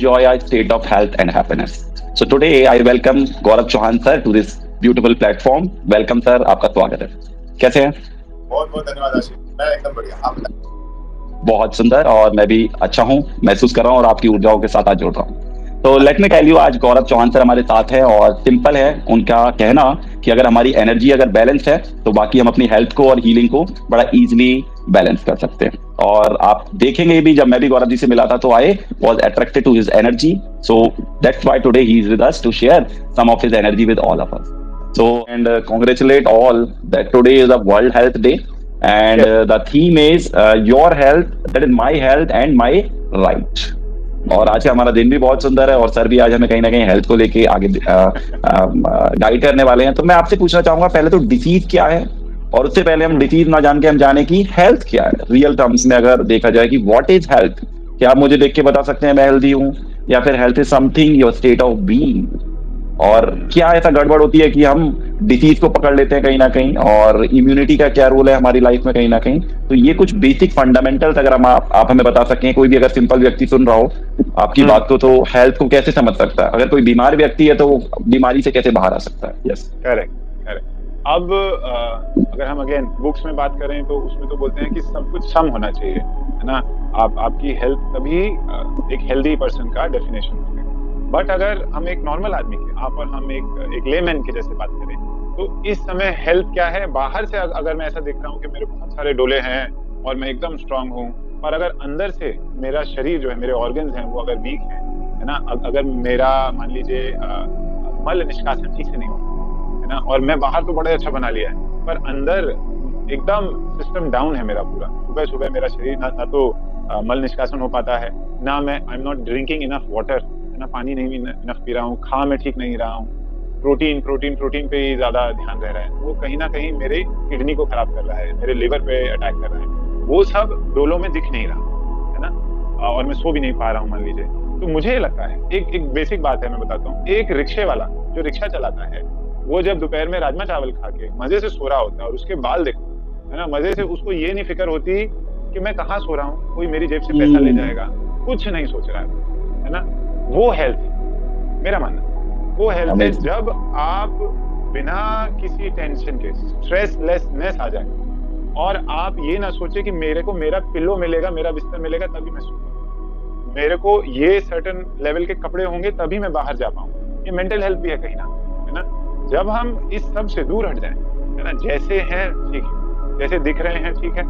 enjoy a state of health and happiness. So today I welcome Gaurav Chauhan sir to this beautiful platform. Welcome sir, आपका स्वागत है. कैसे हैं? बहुत बहुत धन्यवाद आशीष. मैं एकदम बढ़िया. आप बताएं. बहुत सुंदर, और मैं भी अच्छा हूँ, महसूस कर रहा हूँ और आपकी ऊर्जाओं के साथ आज जुड़ रहा हूँ. तो लेट मी टेल यू, आज गौरव चौहान सर हमारे साथ है और सिंपल है उनका कहना कि अगर हमारी एनर्जी अगर बैलेंस है तो बाकी हम अपनी हेल्थ को और हीलिंग को बड़ा इजीली बैलेंस कर सकते हैं. और आप देखेंगे भी, जब मैं भी गौरव जी से मिला था तो I was attracted to his energy. So that's why today he is with us to share some of his energy with all of us. So and congratulate all that today is a World Health Day and the theme is your health, that is my health and my right. और आज हमारा दिन भी बहुत सुंदर है और sir भी आज हमें कहीं ना कहीं हेल्थ को लेके आगे गाइड करने वाले हैं. तो मैं आपसे पूछना चाहूंगा पहले तो डिसीज क्या है, और उससे पहले हम डिसीज ना जान के हम जाने की हेल्थ क्या है. रियल टर्म्स में अगर देखा जाए कि व्हाट इज हेल्थ, क्या आप मुझे देख के बता सकते हैं मैं हेल्दी हूँ, या फिर health is something your state of being, और क्या ऐसा गड़बड़ होती है कि हम डिसीज को पकड़ लेते हैं कहीं ना कहीं, और इम्यूनिटी का क्या रोल है हमारी लाइफ में कहीं ना कहीं. तो ये कुछ बेसिक फंडामेंटल्स अगर हम आप हमें बता सकें. कोई भी अगर सिंपल व्यक्ति सुन रहा हो आपकी बात को, तो हेल्थ को कैसे समझ सकता है? अगर कोई बीमार व्यक्ति है तो बीमारी से कैसे बाहर आ सकता है? Yes, correct. अब अगर हम अगेन बुक्स में बात करें तो उसमें तो बोलते हैं कि सब कुछ सम होना चाहिए, है ना. आपकी हेल्थ तभी एक हेल्दी पर्सन का डेफिनेशन है. बट अगर हम एक नॉर्मल आदमी के, आप और हम एक लेमैन के जैसे बात करें, तो इस समय हेल्थ क्या है? बाहर से अगर मैं ऐसा देख रहा हूँ कि मेरे बहुत सारे डोले हैं और मैं एकदम स्ट्रांग हूँ, और अगर अंदर से मेरा शरीर जो है, मेरे ऑर्गन्स हैं वो अगर वीक है ना, अगर मेरा मान लीजिए मल निष्कासन ठीक से नहीं हो, है ना, और मैं बाहर तो बड़ा अच्छा बना लिया है पर अंदर एकदम सिस्टम डाउन है मेरा पूरा. सुबह सुबह मेरा शरीर ना तो मल निष्कासन हो पाता है, ना मैं I am not drinking enough water, है ना, पानी नहीं इनफ पी रहा हूँ, खा मैं ठीक नहीं रहा हूँ, प्रोटीन पे ही ज्यादा ध्यान रह रहा है, वो कहीं ना कहीं मेरे किडनी को खराब कर रहा है, मेरे लिवर पे अटैक कर रहा है. वो सब डोलों में दिख नहीं रहा, है ना, और मैं सो भी नहीं पा रहा हूँ मान लीजिए. तो मुझे लगता है एक बेसिक बात है, मैं बताता हूँ. एक रिक्शे वाला जो रिक्शा चलाता है, वो जब दोपहर में राजमा चावल खा के मजे से सो रहा होता है और उसके बाल देखो, है ना, मजे से, उसको ये नहीं फिक्र होती कि मैं कहाँ सो रहा हूँ, कोई मेरी जेब से पैसा ले जाएगा, कुछ नहीं सोच रहा है ना. वो हेल्थ, मेरा मानना, वो हेल्थ है जब आप बिना किसी टेंशन के स्ट्रेसलेसनेस आ जाए और आप ये ना सोचे कि मेरे को मेरा पिलो मिलेगा, मेरा बिस्तर मिलेगा तभी मैं सोऊंगा, मेरे को ये सर्टेन लेवल के कपड़े होंगे तभी मैं बाहर जा पाऊँ. ये मेंटल हेल्थ भी है कहीं ना, है ना. जब हम इस सब से दूर हट जाएं, है ना, जैसे हैं ठीक है, जैसे दिख रहे हैं ठीक है,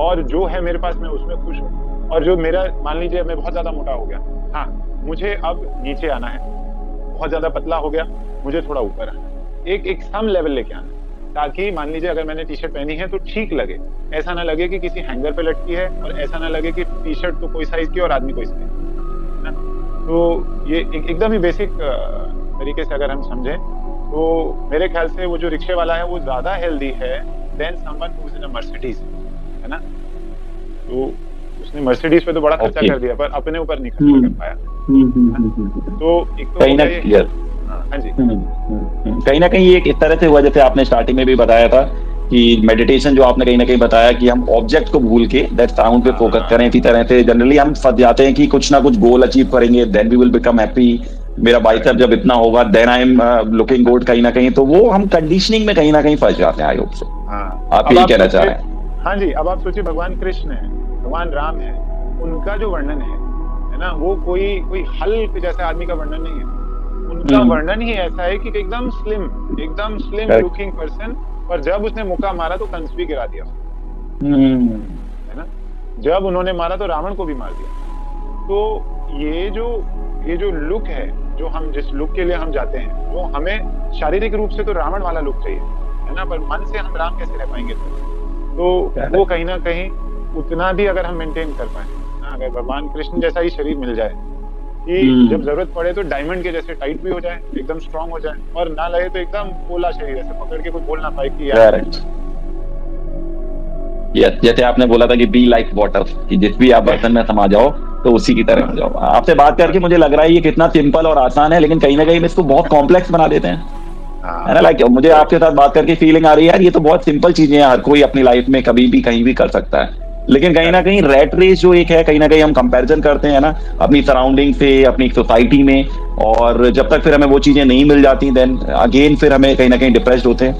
और जो है मेरे पास मैं उसमें खुश हूँ, और जो मेरा मान लीजिए मैं बहुत ज्यादा मोटा हो गया, हाँ मुझे अब नीचे आना है, बहुत ज्यादा पतला हो गया मुझे थोड़ा ऊपर आना है, एक सम लेवल लेके आना है, ताकि मान लीजिए अगर मैंने टी शर्ट पहनी है तो ठीक लगे, ऐसा ना लगे कि किसी हैंगर पे लटकी है, और ऐसा ना लगे कि टी शर्ट तो कोई साइज की और आदमी कोई साइज, है ना. तो ये एकदम ही बेसिक तरीके से अगर हम समझें तो मेरे ख्याल से वो जो रिक्शे वाला है वो ज्यादा हेल्दी है than someone who is in a Mercedes, है ना. तो उसने मर्सिडीज पे तो बड़ा खर्चा कर दिया पर अपने ऊपर नहीं खर्चा कर पाया. तो एक तो कहीं ना कहीं एक इस तरह से हुआ, जैसे आपने स्टार्टिंग में भी बताया था कि मेडिटेशन जो आपने कहीं ना कहीं बताया कि हम ऑब्जेक्ट को भूल के दैट साउंड पे फोकस करें. इसी तरह से जनरली हम फंस जाते हैं कि कुछ ना कुछ गोल अचीव करेंगे, then we will become happy, मेरा बाइसेप जब इतना होगा then I am looking good, कहीं ना कहीं. तो वो हम कंडीशनिंग में कहीं ना कहीं फंस जाते हैं. आई होप सो आप यही कहना चाह रहे हैं. हाँ जी. अब आप सोचिए भगवान कृष्ण है, भगवान राम है, उनका जो वर्णन है ना, वो कोई हल्क जैसे आदमी का वर्णन नहीं है. उनका वर्णन ही ऐसा है कि एकदम स्लिम लुकिंग पर्सन, पर जब उसने मुक्का मारा तो कंस भी गिरा दिया, है ना. जब उन्होंने मारा तो रावण को भी मार दिया. तो ये जो लुक है, जो हम जिस लुक के लिए हम जाते हैं, वो हमें शारीरिक रूप से तो रावण वाला लुक चाहिए, है ना, पर मन से हम राम कैसे रह पाएंगे? तो वो कहीं ना कहीं उतना भी अगर हम मेंटेन कर पाए, अगर भगवान कृष्ण जैसा ही शरीर मिल जाए कि जब जरूरत पड़े तो डायमंड के जैसे टाइट भी हो जाए, एकदम स्ट्रांग हो जाए, और ना लगे तो एकदम पोला शरीर, ऐसे पकड़ के कोई बोल ना पाए कि यार. जैसे आपने बोला था कि बी लाइक वाटर, कि जिस भी आप बर्तन में समा जाओ तो उसी की तरह हो जाओ. आपसे बात करके मुझे लग रहा है ये कितना सिंपल और आसान है, लेकिन कहीं ना कहीं हम इसको बहुत कॉम्प्लेक्स बना देते हैं, है ना. लाइक मुझे आपके साथ बात करके फीलिंग आ रही है यार ये तो बहुत सिंपल चीजें हैं, हर कोई अपनी लाइफ में कभी भी कहीं भी कर सकता है. लेकिन कहीं ना कहीं रेट रेस जो एक है, कहीं ना कहीं हम कंपैरिजन करते हैं ना अपनी सराउंडिंग से, अपनी सोसाइटी में, और जब तक फिर हमें वो चीजें नहीं मिल जाती, देन अगेन फिर हमें कहीं ना कहीं डिप्रेस्ड होते हैं।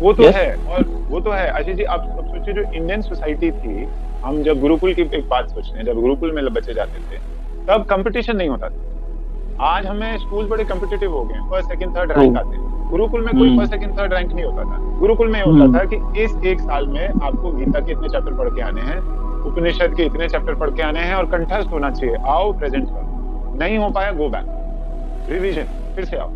वो तो यस। है, और वो तो है आशीष जी। आप सोचिए, जो इंडियन सोसाइटी थी, हम जब गुरुकुल की एक बात सोचते हैं, जब गुरुकुल में बच्चे जाते थे तब कंपटीशन नहीं होता था। आज हमें स्कूल बड़े कॉम्पिटिटिव हो गए हैं, फर्स्ट सेकंड थर्ड रैंक आते हैं। गुरुकुल में कोई फर्स्ट सेकंड थर्ड रैंक नहीं होता था। गुरुकुल में होता था कि इस एक साल में आपको गीता के इतने चैप्टर पढ़ के आने हैं, उपनिषद के इतने चैप्टर पढ़ के आने हैं, और कंठस्थ होना चाहिए। आओ प्रेजेंट करो, नहीं हो पाया गो बैक, रिवीजन, फिर से आओ।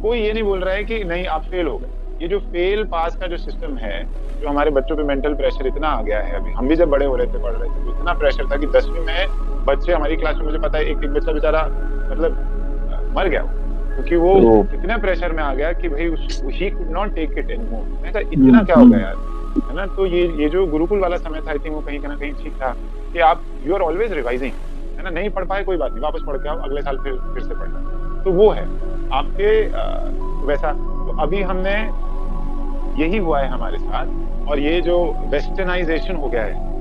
कोई ये नहीं बोल रहा है कि नहीं आप फेल हो गए। ये जो फेल पास का जो सिस्टम है, जो हमारे बच्चों पे मेंटल प्रेशर इतना आ गया है। अभी हम भी जब बड़े हो रहे थे, पढ़ रहे थे, तो इतना प्रेशर था कि 10वीं में बच्चे हमारी क्लास में, मुझे पता है एक बच्चा बेचारा मतलब मर गया, क्योंकि वो इतना प्रेशर में आ गया कि भाई he could not take it anymore. मैं कहा इतना क्या हो गया यार, है ना। तो ये जो गुरुकुल वाला समय था, आई थिंक वो कहीं ना कहीं ठीक था कि आप यू आर ऑलवेज रिवाइजिंग, है ना। नहीं पढ़ पाए कोई बात नहीं, वापस पढ़ के आओ, अगले साल फिर से पढ़ना। तो वो है आपके वैसा। तो अभी हमने यही हुआ है हमारे साथ, और ये जो वेस्टर्नाइजेशन हो गया है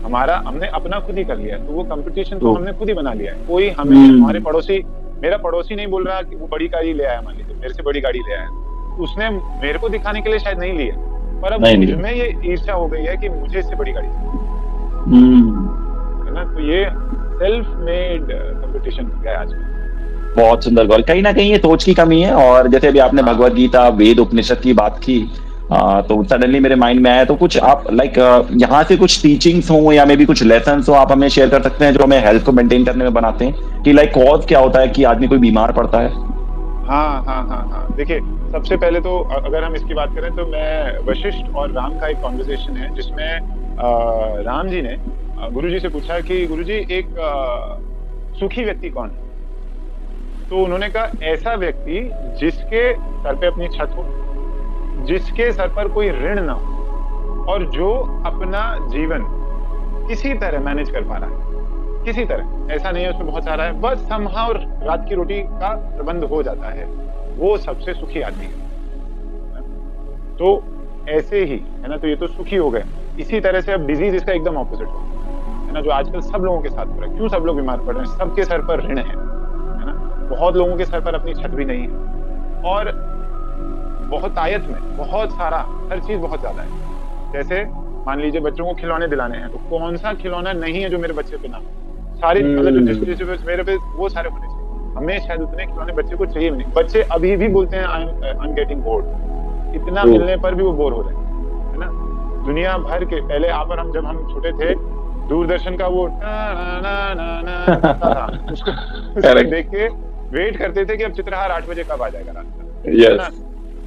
हमारा हमने अपना खुद ही कर लिया है। तो वो कंपटीशन तो हमने खुद ही बना लिया है। कोई हमें, हमारे पड़ोसी, मेरा पड़ोसी नहीं बोल रहा कि वो बड़ी गाड़ी ले आया, मान लीजिए मेरे से बड़ी गाड़ी ले आया, उसने मेरे को दिखाने के लिए शायद नहीं लिया, पर अब मुझमें ये ईर्ष्या हो गई है कि मुझे इससे बड़ी गाड़ी है ना। तो ये सेल्फ मेड कंपटीशन हो गया आज। बहुत सुंदर गौर। कहीं ना कहीं ये सोच की कमी है। और जैसे अभी आपने भगवत गीता, वेद, उपनिषद की बात की, तो सडनली मेरे माइंड में आया, तो कुछ आप यहाँ से कुछ टीचिंग्स हो या मे भी कुछ लेसन्स हो, आप हमें शेयर कर सकते हैं जो हमें हेल्थ को मेंटेन करने में बनाते हैं, कि कॉज क्या होता है कि आदमी कोई बीमार पड़ता है। हाँ। देखिए, सबसे पहले तो अगर हम इसकी बात करें, तो मैं वशिष्ठ और राम का एक कॉन्वर्सेशन है, जिसमें राम जी ने गुरुजी से पूछा कि गुरुजी एक सुखी व्यक्ति कौन है। तो उन्होंने कहा ऐसा व्यक्ति जिसके सर पे अपनी छत हो, जिसके सर पर कोई ऋण ना हो, और जो अपना जीवन किसी तरह मैनेज कर पा रहा है, किसी तरह, ऐसा नहीं है उसमें बहुत सारा है, बस समहाउ रात की रोटी का प्रबंध हो जाता है, वो सबसे सुखी आदमी है। तो ऐसे ही है ना, तो ये तो सुखी हो गए। इसी तरह से अब डिजीज इसका एकदम ऑपोजिट हो, है ना, जो आजकल सब लोगों के साथ हो रहा है। क्यों सब लोग बीमार पड़ रहे हैं? सबके सर पर ऋण है ना। बहुत लोगों के सर पर अपनी छत भी नहीं है, और बहुत आयत में बहुत सारा, हर चीज बहुत ज्यादा है। जैसे मान लीजिए बच्चों को खिलौने दिलाने हैं, तो कौन सा खिलौना नहीं है जो मेरे बच्चे पे ना, सारे मतलब जो मेरे पे वो सारे होने चाहिए। हमें शायद उतने खिलौने बच्चे को चाहिए भी नहीं। बच्चे अभी भी बोलते हैं आई एम गेटिंग बोर्ड, इतना मिलने पर भी वो बोर हो रहे हैं, है ना। दुनिया भर के, पहले आप और हम जब हम छोटे थे, दूरदर्शन का वो उसको देख के वेट करते थे कि अब चित्रहार 8 बजे कब आ जाएगा रात का, है ना।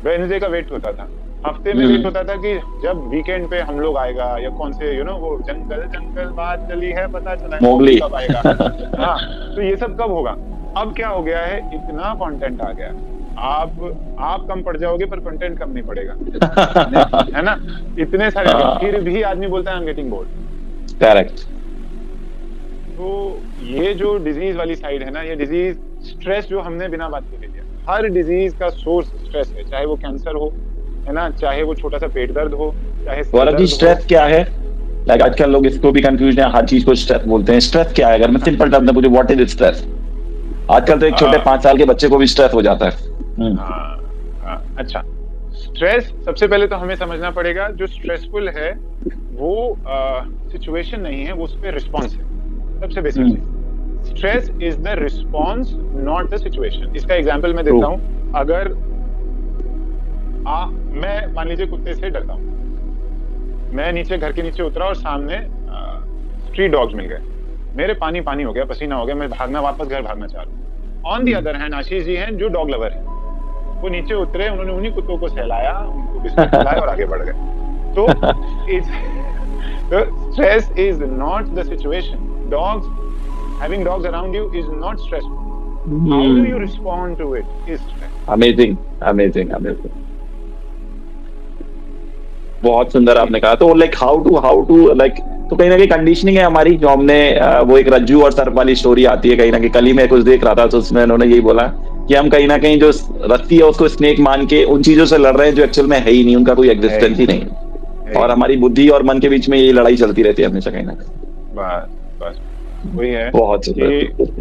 वेडनेसडे का वेट होता था, हफ्ते में वेट होता था कि जब वीकेंड पे हम लोग आएगा, या कौन से वो जंगल बात चली है, पता चला मोगली कब आएगा। हाँ, तो ये सब कब होगा। अब क्या हो गया है, इतना कंटेंट आ गया, आप कम पड़ जाओगे पर कंटेंट कम नहीं पड़ेगा, है ना। इतने सारे, फिर भी आदमी बोलता है I am getting bored. Correct. तो ये जो डिजीज वाली साइड है ना, ये डिजीज, स्ट्रेस जो हमने बिना बात के ले लिया। हर डिजीज का सोर्स स्ट्रेस है, चाहे वो कैंसर हो, है ना, चाहे वो छोटा सा पेट दर्द हो, चाहे गौरव जी स्ट्रेस क्या है? आजकल लोग इसको भी कंफ्यूज हैं, हर चीज को स्ट्रेस बोलते हैं। स्ट्रेस क्या है? अगर मैं सिंपल टर्म में पूछूं, व्हाट इज स्ट्रेस? आजकल तो एक छोटे 5 साल के बच्चे को भी स्ट्रेस हो जाता है। अच्छा, स्ट्रेस सबसे पहले तो हमें समझना पड़ेगा, जो स्ट्रेसफुल है वो सिचुएशन नहीं है, वो उस पर रिस्पॉन्स है। सबसे बेसिक चीज, stress is the response, not the situation. इसका एग्जांपल मैं देता हूं। अगर मैं मान लीजिए कुत्ते से डरता हूं, मैं नीचे घर के नीचे उतरा और सामने स्ट्रीट डॉग्स मिल गए, मेरे पानी हो गया, पसीना हो गया, मैं वापस घर भागना चाह रहा हूँ। On the other hand Ashish ji हैं जो डॉग लवर है, वो नीचे उतरे, उन्होंने उन्हीं कुत्तों को सहलाया, उनको बिस्कुट खिलाया और आगे बढ़ गए। तो stress is not the situation. Having dogs around you is not stressful. How do you respond to it is stress. Amazing. बहुत सुंदर आपने कहा। तो how to तो कहीं ना कहीं कंडीशनिंग है हमारी, जो हमने वो एक रज्जू और सर्प वाली स्टोरी आती है कहीं ना कहीं। कल ही मैं कुछ देख रहा था, तो उसमें उन्होंने यही बोला कि हम कहीं ना कहीं जो रस्सी है उसको स्नेक मान के उन चीजों से लड़ रहे हैं जो एक्चुअल में है ही नहीं, उनका कोई एग्जिस्टेंस ही नहीं। और हमारी बुद्धि और मन के बीच में ये लड़ाई चलती रहती है हमेशा कहीं ना कहीं। बस बस वही है बहुत कि सुंदर।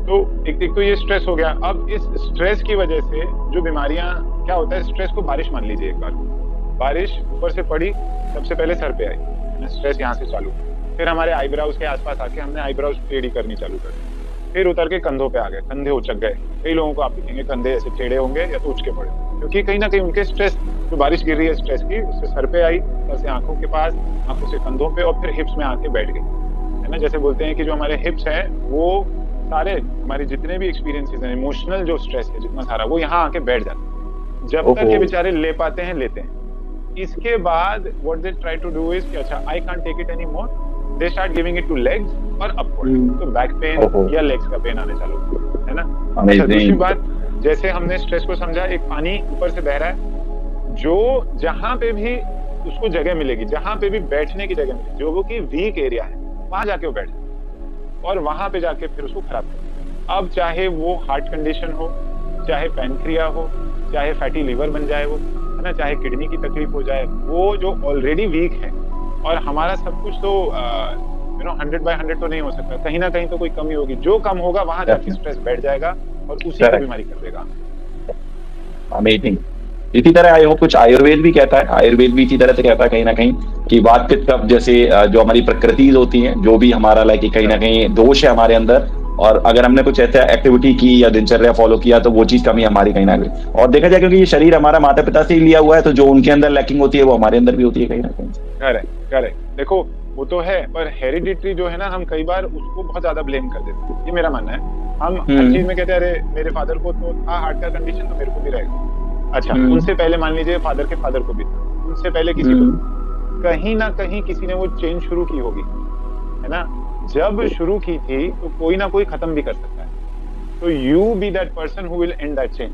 तो एक तो ये स्ट्रेस हो गया। अब इस स्ट्रेस की वजह से जो बीमारियां, क्या होता है, स्ट्रेस को बारिश मान लीजिए। एक बार बारिश ऊपर से पड़ी, सबसे पहले सर पे आई, स्ट्रेस यहाँ से चालू, फिर हमारे आईब्राउज के आसपास आके हमने आईब्राउज टेढ़ी करनी चालू कर दी, फिर उतर के कंधों पे आ गए, कंधे उचक गए। कई लोगों को आप देखेंगे कंधे ऐसे टेढ़े होंगे या तो उचके पड़े, क्योंकि कहीं ना कहीं उनके स्ट्रेस, जो बारिश गिर रही है स्ट्रेस की, उससे सर पे आई, सर से आंखों के पास, आंखों से कंधों पे, और फिर हिप्स में आके बैठ गई, है ना। जैसे बोलते हैं कि जो हमारे हिप्स हैं वो सारे, हमारे जितने भी एक्सपीरियंसेस हैं, इमोशनल जो स्ट्रेस है जितना सारा, वो यहाँ आके बैठ जाता है। जब तक ये बेचारे ले पाते हैं, लेते हैं। इसके बाद what they try to do is कि अच्छा, I can't take it any more, they start giving it to legs और अपवर्ड, तो बैक पेन या लेग्स का पेन आने चालू, है ना। अच्छा, दूसरी बात, जैसे हमने स्ट्रेस को समझा, एक पानी ऊपर से बह रहा है, जो जहां पे भी उसको जगह मिलेगी, जहां पे भी बैठने की जगह मिलेगी, जो वो की वीक एरिया है, वहां जाके वो बैठे और वहां पे जाके फिर उसको खराब करे। अब चाहे वो हार्ट कंडीशन हो, चाहे पैनक्रिया हो, चाहे फैटी लीवर बन जाए वो, है ना, चाहे किडनी की तकलीफ हो जाए, वो जो ऑलरेडी वीक है, और हमारा सब कुछ तो 100/100 तो नहीं हो सकता, कहीं ना कहीं तो कोई कमी होगी, जो कम होगा वहां जाके स्ट्रेस बैठ जाएगा और उसी को बीमारी कर देगा। अमेजिंग। इसी तरह आई होप कुछ आयुर्वेद भी कहता है, आयुर्वेद भी इसी तरह से कहता है कहीं ना कहीं कि वात पित्त कफ जैसे जो हमारी प्रकृति होती है, जो भी हमारा लाइक कहीं ना कहीं दोष है हमारे अंदर, और अगर हमने कुछ ऐसा एक्टिविटी की या दिनचर्या फॉलो किया तो वो चीज कमी हमारी कहीं ना कहीं। और देखा जाए क्योंकि ये शरीर हमारा माता पिता से ही लिया हुआ है, तो जो उनके अंदर लैकिंग होती है वो हमारे अंदर भी होती है कहीं ना कहीं। Correct correct. देखो वो तो है, पर हेरिडिटरी जो है ना, हम कई बार उसको बहुत ज्यादा ब्लेम कर देते हैं, ये मेरा मानना है। हम हर चीज में कहते हैं अरे मेरे फादर को तो था हार्ट का कंडीशन, तो मेरे को भी रहेगा। अच्छा, उनसे पहले मान लीजिए फादर के फादर को भी था, उनसे पहले किसी को, कहीं ना कहीं किसी ने वो चेंज शुरू की होगी, है ना। जब शुरू की थी तो कोई ना कोई खत्म भी कर सकता है। तो you be that person who will end that change,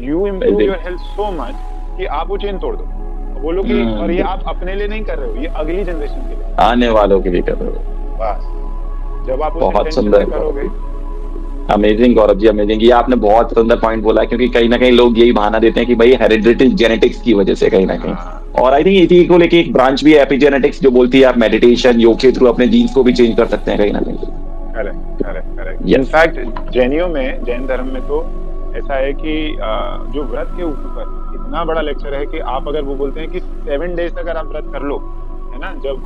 you improve your health so much कि आप वो चेन तोड़ दो, बोलो कि और ये आप अपने लिए नहीं कर रहे हो, ये अगली जनरेशन के लिए, आने वालों के लिए कर रहे हो। बस जब आप बहुत सुंदर करोगे। Amazing Gaurav ji, amazing. ये आपने बहुत सुंदर पॉइंट बोला, क्योंकि कहीं ना कहीं लोग यही बहाना देते हैं कि भाई हेरिडिटरी जेनेटिक्स की वजह से कहीं ना कहीं। और आई थिंक इसी को लेके एक ब्रांच भी है एपिजेनेटिक्स, जो बोलती है आप मेडिटेशन, योग के थ्रू अपने जीन्स को भी चेंज कर सकते हैं कहीं ना कहीं। Correct correct correct. इनफैक्ट जैनियों में, जैन धर्म में तो ऐसा है कि जो व्रत के ऊपर इतना बड़ा लेक्चर है कि आप अगर, वो बोलते हैं कि 7 डेज अगर आप व्रत कर लो, है ना, जब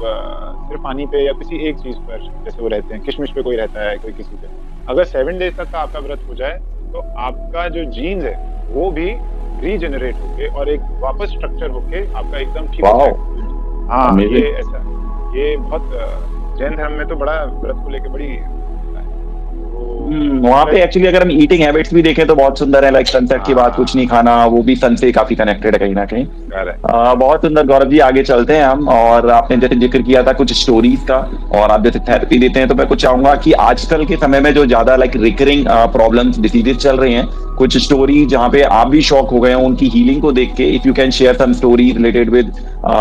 सिर्फ पानी पे या किसी एक चीज पर, जैसे वो रहते हैं किशमिश पे कोई रहता है, कोई किसी पे, अगर 7 डेज तक का आपका व्रत हो जाए तो आपका जो जीन्स है वो भी रीजेनरेट होके और एक वापस स्ट्रक्चर होके आपका एकदम ठीक हो जाए। हाँ, ये ऐसा, ये बहुत जैन धर्म में तो बड़ा व्रत को लेके बड़ी वहाँ पे एक्चुअली अगर हम ईटिंग हैबिट्स भी देखें तो बहुत सुंदर है, लाइक सनसेट के बाद कुछ नहीं खाना, वो भी सन से काफी कनेक्टेड है कहीं ना कहीं। बहुत सुंदर गौरव जी, आगे चलते हैं हम। और आपने जैसे जिक्र किया था कुछ स्टोरीज का, और आप जैसे थेरेपी देते हैं, तो मैं कुछ चाहूंगा कि आजकल के समय में जो ज्यादा लाइक रिकरिंग प्रॉब्लम्स, डिसीजेस चल रहे हैं, कुछ स्टोरी जहाँ पे आप भी शॉक हो गए हो उनकी हीलिंग को देख के, if you can share some stories related with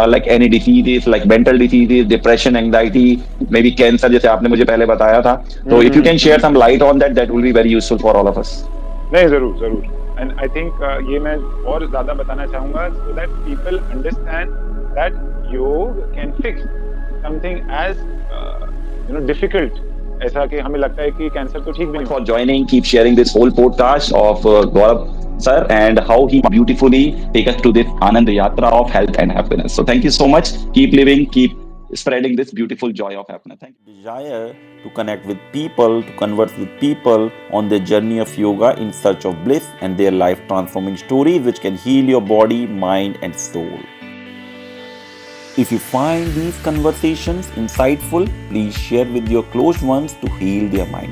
like any diseases, like mental diseases, depression, anxiety, maybe cancer, जैसे आपने मुझे पहले बताया था। तो if you can share some light on that, that will be very useful for all of us. नहीं, जरूर जरूर। एंड आई थिंक ये मैं और ज्यादा बताना चाहूंगा, so that people understand that yoga can fix something as difficult, ऐसा कि हमें लगता है कि कैंसर तो ठीक भी नहीं। For joining, keep sharing this whole podcast of Gaurav sir and how he beautifully take us to this Anand Yatra of health and happiness. So thank you so much. Keep living, keep spreading this beautiful joy of happiness. Thank you. Desire to connect with people, to converse with people on their journey of yoga in search of bliss and their life transforming stories which can heal your body, mind and soul. If you find these conversations insightful, please share with your close ones to heal their mind.